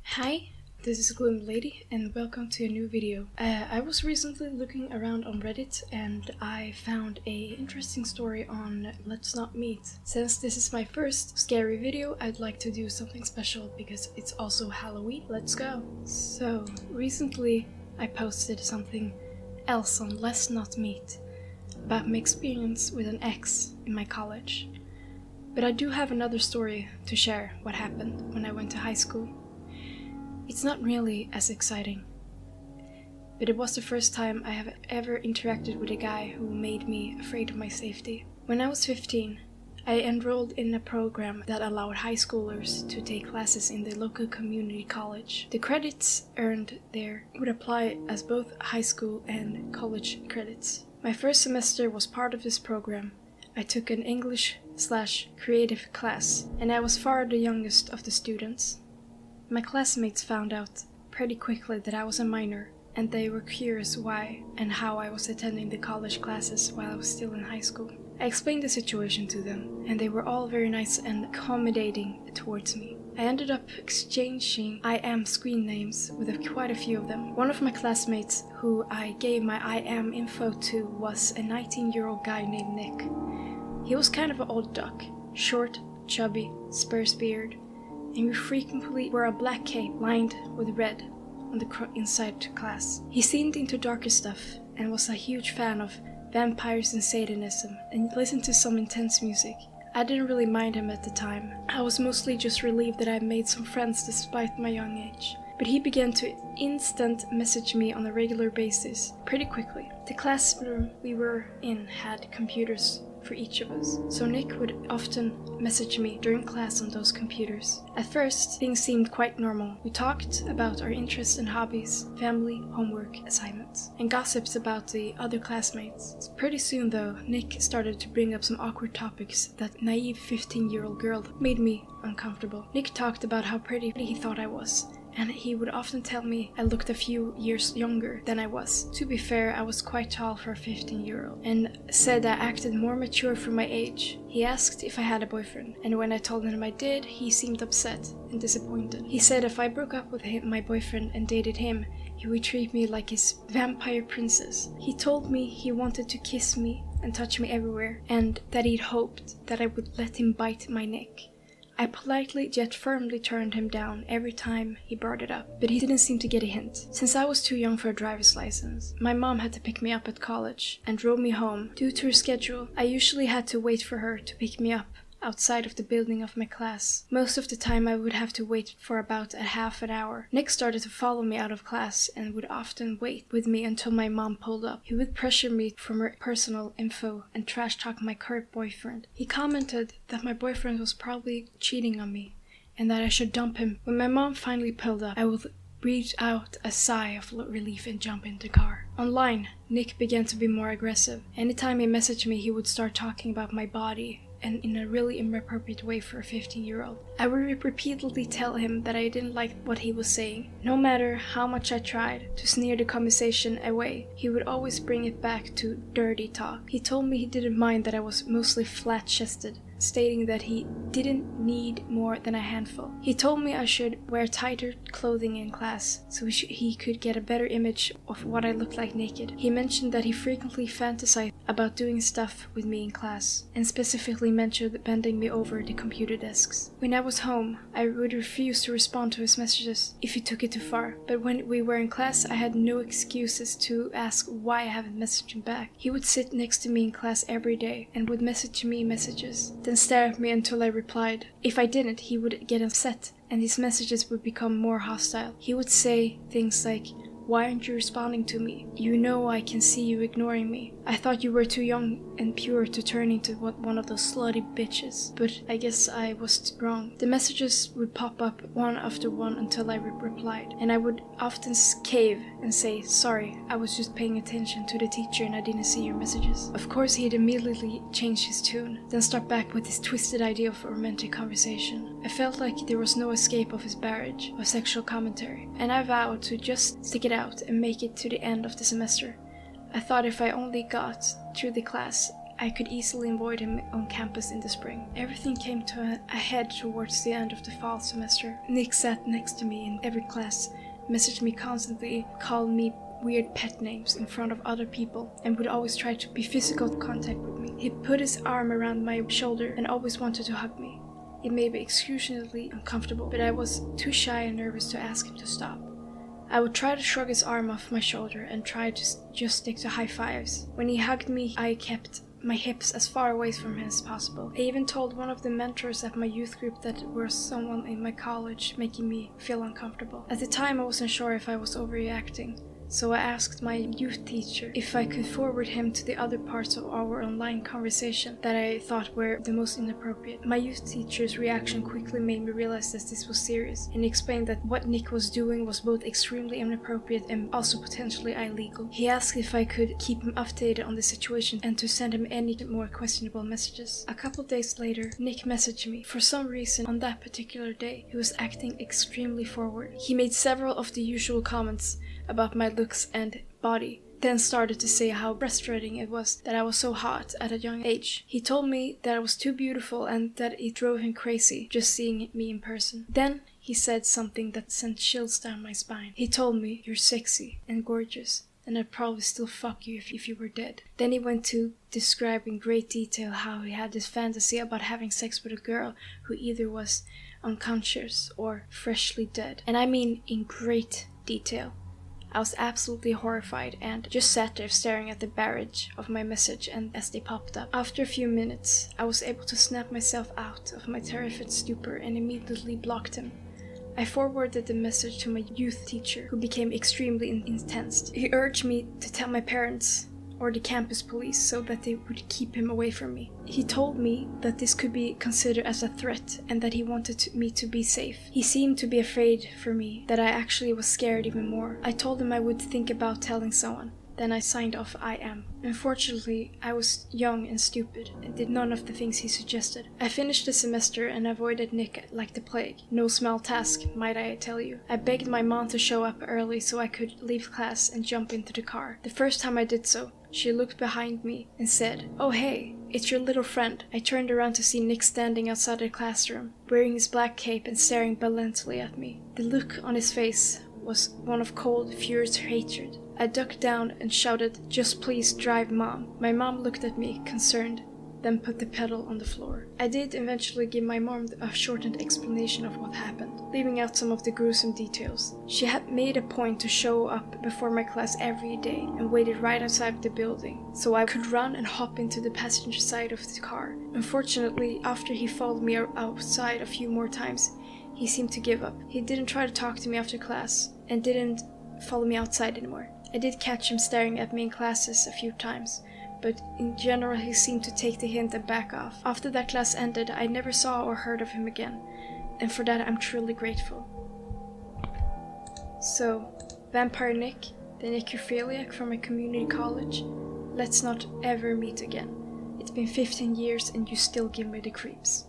Hi, this is Gloom Lady and welcome to a new video. I was recently looking around on Reddit and I found a interesting story on Let's Not Meet. Since this is my first scary video, I'd like to do something special because it's also Halloween. Let's go! So, recently I posted something else on Let's Not Meet about my experience with an ex in my college. But I do have another story to share what happened when I went to high school. It's not really as exciting, but it was the first time I have ever interacted with a guy who made me afraid of my safety. When I was 15, I enrolled in a program that allowed high schoolers to take classes in the local community college. The credits earned there would apply as both high school and college credits. My first semester was part of this program. I took an English/creative class, and I was far the youngest of the students. My classmates found out pretty quickly that I was a minor, and they were curious why and how I was attending the college classes while I was still in high school. I explained the situation to them, and they were all very nice and accommodating towards me. I ended up exchanging I am screen names with quite a few of them. One of my classmates who I gave my I am info to was a 19-year-old guy named Nick. He was kind of an old duck, short, chubby, sparse beard, and we frequently wore a black cape lined with red on the inside class. He seemed into darker stuff and was a huge fan of vampires and Satanism and listened to some intense music. I didn't really mind him at the time. I was mostly just relieved that I made some friends despite my young age. But he began to instant message me on a regular basis pretty quickly. The classroom we were in had computers for each of us, so Nick would often message me during class on those computers. At first, things seemed quite normal. We talked about our interests and hobbies, family, homework, assignments, and gossips about the other classmates. Pretty soon though, Nick started to bring up some awkward topics that naive 15-year-old girl made me uncomfortable. Nick talked about how pretty he thought I was, and he would often tell me I looked a few years younger than I was. To be fair, I was quite tall for a 15-year-old, and said I acted more mature for my age. He asked if I had a boyfriend, and when I told him I did, he seemed upset and disappointed. He said if I broke up with my boyfriend and dated him, he would treat me like his vampire princess. He told me he wanted to kiss me and touch me everywhere, and that he'd hoped that I would let him bite my neck. I politely yet firmly turned him down every time he brought it up, but he didn't seem to get a hint. Since I was too young for a driver's license, my mom had to pick me up at college and drove me home. Due to her schedule, I usually had to wait for her to pick me up outside of the building of my class. Most of the time I would have to wait for about a half an hour. Nick started to follow me out of class and would often wait with me until my mom pulled up. He would pressure me for my personal info and trash talk my current boyfriend. He commented that my boyfriend was probably cheating on me and that I should dump him. When my mom finally pulled up, I would breathe out a sigh of relief and jump in the car. Online, Nick began to be more aggressive. Anytime he messaged me, he would start talking about my body, and in a really inappropriate way for a 15-year-old. I would repeatedly tell him that I didn't like what he was saying. No matter how much I tried to sneer the conversation away, he would always bring it back to dirty talk. He told me he didn't mind that I was mostly flat-chested, stating that he didn't need more than a handful. He told me I should wear tighter clothing in class so he could get a better image of what I looked like naked. He mentioned that he frequently fantasized about doing stuff with me in class, and specifically mentioned bending me over the computer desks. When I was home, I would refuse to respond to his messages if he took it too far, but when we were in class, I had no excuses to ask why I haven't messaged him back. He would sit next to me in class every day and would message me messages, then stare at me until I replied. If I didn't, he would get upset and his messages would become more hostile. He would say things like, "Why aren't you responding to me? You know I can see you ignoring me. I thought you were too young and pure to turn into one of those slutty bitches." But I guess I was wrong. The messages would pop up one after one until I replied, and I would often cave and say, "Sorry, I was just paying attention to the teacher and I didn't see your messages." Of course he'd immediately change his tune, then start back with his twisted idea of a romantic conversation. I felt like there was no escape of his barrage of sexual commentary, and I vowed to just stick it out and make it to the end of the semester. I thought if I only got through the class, I could easily avoid him on campus in the spring. Everything came to a head towards the end of the fall semester. Nick sat next to me in every class, messaged me constantly, called me weird pet names in front of other people, and would always try to be physical contact with me. He put his arm around my shoulder and always wanted to hug me. It made me excruciatingly uncomfortable, but I was too shy and nervous to ask him to stop. I would try to shrug his arm off my shoulder and try to just stick to high fives. When he hugged me, I kept my hips as far away from him as possible. I even told one of the mentors at my youth group that there was someone in my college making me feel uncomfortable. At the time, I wasn't sure if I was overreacting, so I asked my youth teacher if I could forward him to the other parts of our online conversation that I thought were the most inappropriate. My youth teacher's reaction quickly made me realize that this was serious, and explained that what Nick was doing was both extremely inappropriate and also potentially illegal. He asked if I could keep him updated on the situation and to send him any more questionable messages. A couple days later, Nick messaged me. For some reason, on that particular day, he was acting extremely forward. He made several of the usual comments about my looks and body, then started to say how frustrating it was that I was so hot at a young age. He told me that I was too beautiful and that it drove him crazy just seeing me in person. Then he said something that sent chills down my spine. He told me, "You're sexy and gorgeous, and I'd probably still fuck you if you were dead." Then he went to describe in great detail how he had this fantasy about having sex with a girl who either was unconscious or freshly dead. And I mean in great detail. I was absolutely horrified and just sat there staring at the barrage of my message and as they popped up. After a few minutes, I was able to snap myself out of my terrified stupor and immediately blocked him. I forwarded the message to my youth teacher, who became extremely intense. He urged me to tell my parents or the campus police so that they would keep him away from me. He told me that this could be considered as a threat and that he wanted me to be safe. He seemed to be afraid for me, that I actually was scared even more. I told him I would think about telling someone. Then I signed off I am. Unfortunately, I was young and stupid and did none of the things he suggested. I finished the semester and avoided Nick like the plague. No small task, might I tell you. I begged my mom to show up early so I could leave class and jump into the car. The first time I did so, she looked behind me and said, "Oh hey, it's your little friend." I turned around to see Nick standing outside the classroom, wearing his black cape and staring malevolently at me. The look on his face was one of cold, furious hatred. I ducked down and shouted, "Just please drive, Mom." My mom looked at me, concerned, then put the pedal on the floor. I did eventually give my mom a shortened explanation of what happened, leaving out some of the gruesome details. She had made a point to show up before my class every day and waited right outside the building, so I could run and hop into the passenger side of the car. Unfortunately, after he followed me outside a few more times, he seemed to give up. He didn't try to talk to me after class, and didn't follow me outside anymore. I did catch him staring at me in classes a few times, but in general he seemed to take the hint and back off. After that class ended, I never saw or heard of him again, and for that I'm truly grateful. So, Vampire Nick, the necrophiliac from a community college, let's not ever meet again. It's been 15 years and you still give me the creeps.